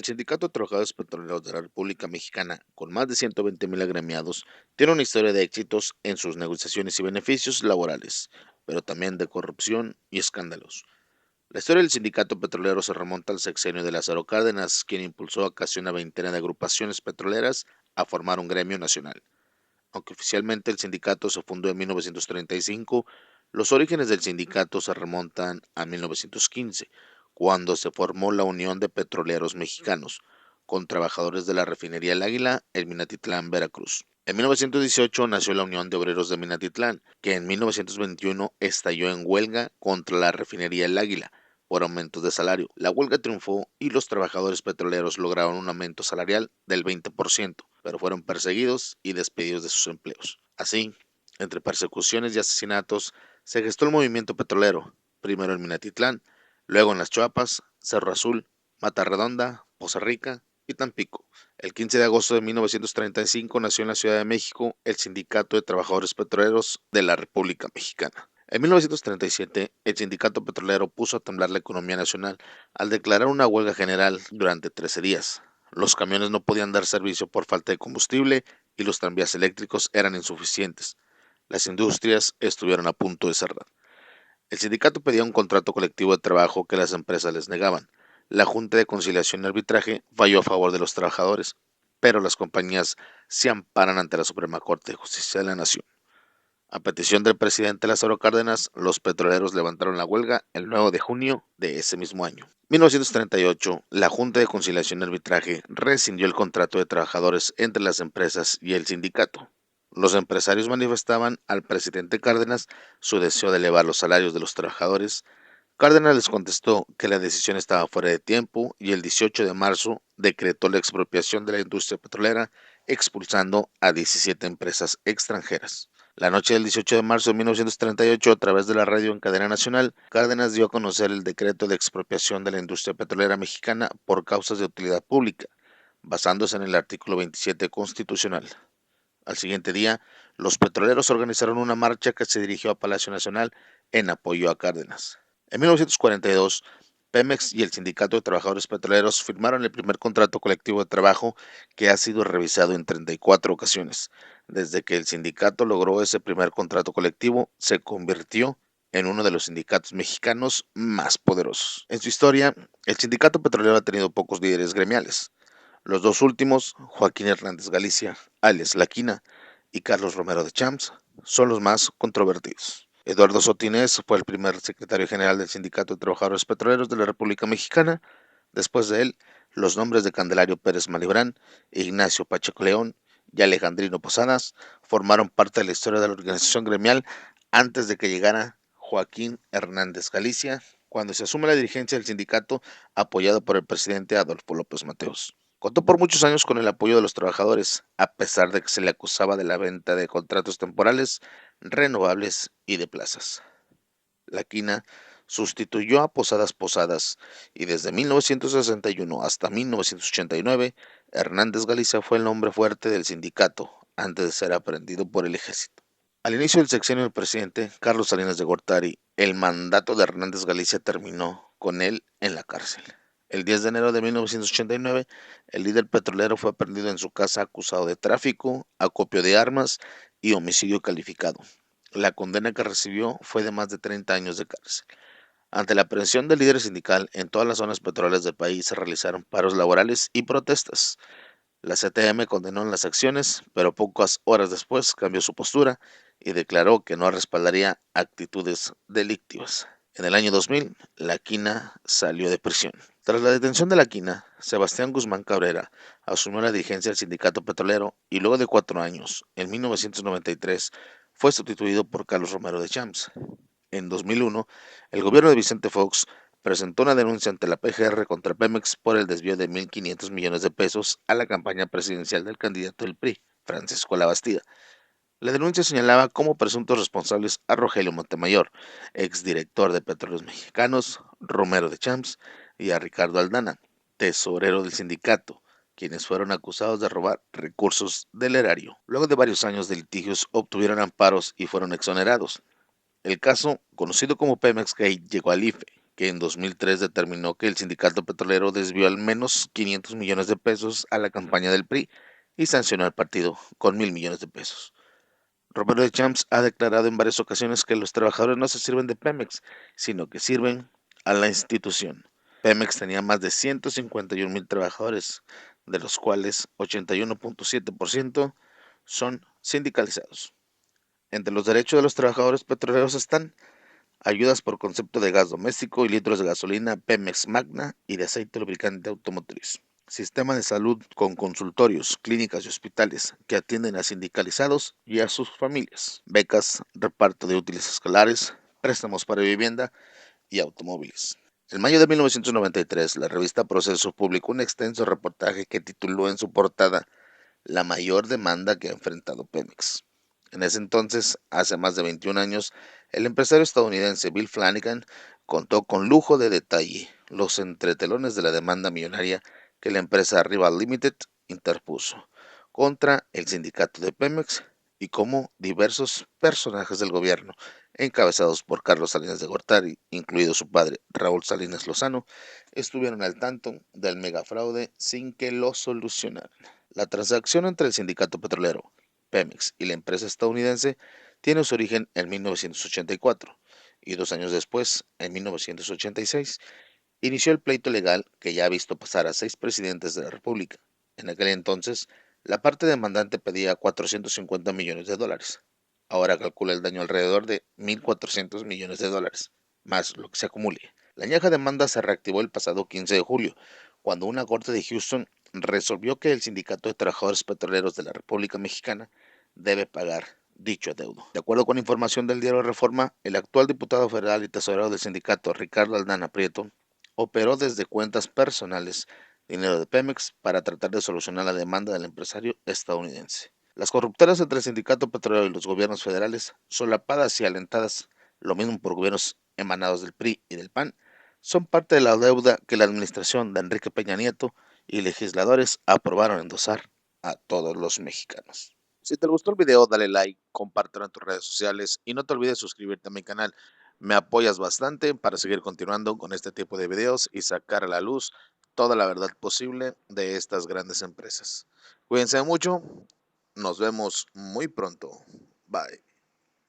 El Sindicato de Trabajadores Petroleros de la República Mexicana, con más de 120,000 agremiados, tiene una historia de éxitos en sus negociaciones y beneficios laborales, pero también de corrupción y escándalos. La historia del sindicato petrolero se remonta al sexenio de Lázaro Cárdenas, quien impulsó a casi una veintena de agrupaciones petroleras a formar un gremio nacional. Aunque oficialmente el sindicato se fundó en 1935, los orígenes del sindicato se remontan a 1915, cuando se formó la Unión de Petroleros Mexicanos, con trabajadores de la refinería El Águila en Minatitlán, Veracruz. En 1918 nació la Unión de Obreros de Minatitlán, que en 1921 estalló en huelga contra la refinería El Águila por aumentos de salario. La huelga triunfó y los trabajadores petroleros lograron un aumento salarial del 20%, pero fueron perseguidos y despedidos de sus empleos. Así, entre persecuciones y asesinatos, se gestó el movimiento petrolero, primero en Minatitlán, luego en Las Chuapas, Cerro Azul, Mata Redonda, Poza Rica y Tampico. El 15 de agosto de 1935 nació en la Ciudad de México el Sindicato de Trabajadores Petroleros de la República Mexicana. En 1937, el sindicato petrolero puso a temblar la economía nacional al declarar una huelga general durante 13 días. Los camiones no podían dar servicio por falta de combustible y los tranvías eléctricos eran insuficientes. Las industrias estuvieron a punto de cerrar. El sindicato pedía un contrato colectivo de trabajo que las empresas les negaban. La Junta de Conciliación y Arbitraje falló a favor de los trabajadores, pero las compañías se amparan ante la Suprema Corte de Justicia de la Nación. A petición del presidente Lázaro Cárdenas, los petroleros levantaron la huelga el 9 de junio de ese mismo año. En 1938, la Junta de Conciliación y Arbitraje rescindió el contrato de trabajadores entre las empresas y el sindicato. Los empresarios manifestaban al presidente Cárdenas su deseo de elevar los salarios de los trabajadores. Cárdenas les contestó que la decisión estaba fuera de tiempo y el 18 de marzo decretó la expropiación de la industria petrolera, expulsando a 17 empresas extranjeras. La noche del 18 de marzo de 1938, a través de la radio en cadena nacional, Cárdenas dio a conocer el decreto de expropiación de la industria petrolera mexicana por causas de utilidad pública, basándose en el artículo 27 constitucional. Al siguiente día, los petroleros organizaron una marcha que se dirigió a Palacio Nacional en apoyo a Cárdenas. En 1942, Pemex y el Sindicato de Trabajadores Petroleros firmaron el primer contrato colectivo de trabajo que ha sido revisado en 34 ocasiones. Desde que el sindicato logró ese primer contrato colectivo, se convirtió en uno de los sindicatos mexicanos más poderosos. En su historia, el sindicato petrolero ha tenido pocos líderes gremiales. Los dos últimos, Joaquín Hernández Galicia, alias La Quina, y Carlos Romero de Champs, son los más controvertidos. Eduardo Sotinés fue el primer secretario general del Sindicato de Trabajadores Petroleros de la República Mexicana. Después de él, los nombres de Candelario Pérez Malibrán, Ignacio Pacheco León y Alejandrino Posadas formaron parte de la historia de la organización gremial antes de que llegara Joaquín Hernández Galicia, cuando se asume la dirigencia del sindicato apoyado por el presidente Adolfo López Mateos. Contó por muchos años con el apoyo de los trabajadores, a pesar de que se le acusaba de la venta de contratos temporales, renovables y de plazas. La Quina sustituyó a Posadas y desde 1961 hasta 1989, Hernández Galicia fue el hombre fuerte del sindicato antes de ser aprehendido por el ejército. Al inicio del sexenio del presidente Carlos Salinas de Gortari, el mandato de Hernández Galicia terminó con él en la cárcel. El 10 de enero de 1989, el líder petrolero fue aprehendido en su casa acusado de tráfico, acopio de armas y homicidio calificado. La condena que recibió fue de más de 30 años de cárcel. Ante la aprehensión del líder sindical, en todas las zonas petroleras del país se realizaron paros laborales y protestas. La CTM condenó las acciones, pero pocas horas después cambió su postura y declaró que no respaldaría actitudes delictivas. En el año 2000, La Quina salió de prisión. Tras la detención de La Quina, Sebastián Guzmán Cabrera asumió la dirigencia del sindicato petrolero y luego de 4 años, en 1993, fue sustituido por Carlos Romero de Champs. En 2001, el gobierno de Vicente Fox presentó una denuncia ante la PGR contra Pemex por el desvío de 1.500 millones de pesos a la campaña presidencial del candidato del PRI, Francisco Labastida. La denuncia señalaba como presuntos responsables a Rogelio Montemayor, exdirector de Petróleos Mexicanos, Romero de Champs, y a Ricardo Aldana, tesorero del sindicato, quienes fueron acusados de robar recursos del erario. Luego de varios años de litigios, obtuvieron amparos y fueron exonerados. El caso, conocido como Pemex Gate, llegó al IFE, que en 2003 determinó que el sindicato petrolero desvió al menos 500 millones de pesos a la campaña del PRI y sancionó al partido con 1.000 millones de pesos. Roberto de Champs ha declarado en varias ocasiones que los trabajadores no se sirven de Pemex, sino que sirven a la institución. Pemex tenía más de 151,000 trabajadores, de los cuales 81,7% son sindicalizados. Entre los derechos de los trabajadores petroleros están ayudas por concepto de gas doméstico y litros de gasolina Pemex Magna y de aceite lubricante automotriz. Sistema de salud con consultorios, clínicas y hospitales que atienden a sindicalizados y a sus familias. Becas, reparto de útiles escolares, préstamos para vivienda y automóviles. En mayo de 1993, la revista Proceso publicó un extenso reportaje que tituló en su portada La mayor demanda que ha enfrentado Pemex. En ese entonces, hace más de 21 años, el empresario estadounidense Bill Flanagan contó con lujo de detalle los entretelones de la demanda millonaria que la empresa Rival Limited interpuso contra el sindicato de Pemex y cómo diversos personajes del gobierno, encabezados por Carlos Salinas de Gortari, incluido su padre Raúl Salinas Lozano, estuvieron al tanto del megafraude sin que lo solucionaran. La transacción entre el sindicato petrolero, Pemex, y la empresa estadounidense tiene su origen en 1984 y 2 años después, en 1986, inició el pleito legal que ya ha visto pasar a 6 presidentes de la República. En aquel entonces, la parte demandante pedía 450 millones de dólares. Ahora calcula el daño alrededor de 1.400 millones de dólares, más lo que se acumule. La añeja demanda se reactivó el pasado 15 de julio, cuando una corte de Houston resolvió que el Sindicato de Trabajadores Petroleros de la República Mexicana debe pagar dicho adeudo. De acuerdo con información del diario Reforma, el actual diputado federal y tesorero del sindicato, Ricardo Aldana Prieto, operó desde cuentas personales dinero de Pemex para tratar de solucionar la demanda del empresario estadounidense. Las corruptelas entre el sindicato petrolero y los gobiernos federales, solapadas y alentadas, lo mismo por gobiernos emanados del PRI y del PAN, son parte de la deuda que la administración de Enrique Peña Nieto y legisladores aprobaron endosar a todos los mexicanos. Si te gustó el video, dale like, compártelo en tus redes sociales y no te olvides suscribirte a mi canal. Me apoyas bastante para seguir continuando con este tipo de videos y sacar a la luz toda la verdad posible de estas grandes empresas. Cuídense mucho, nos vemos muy pronto. Bye.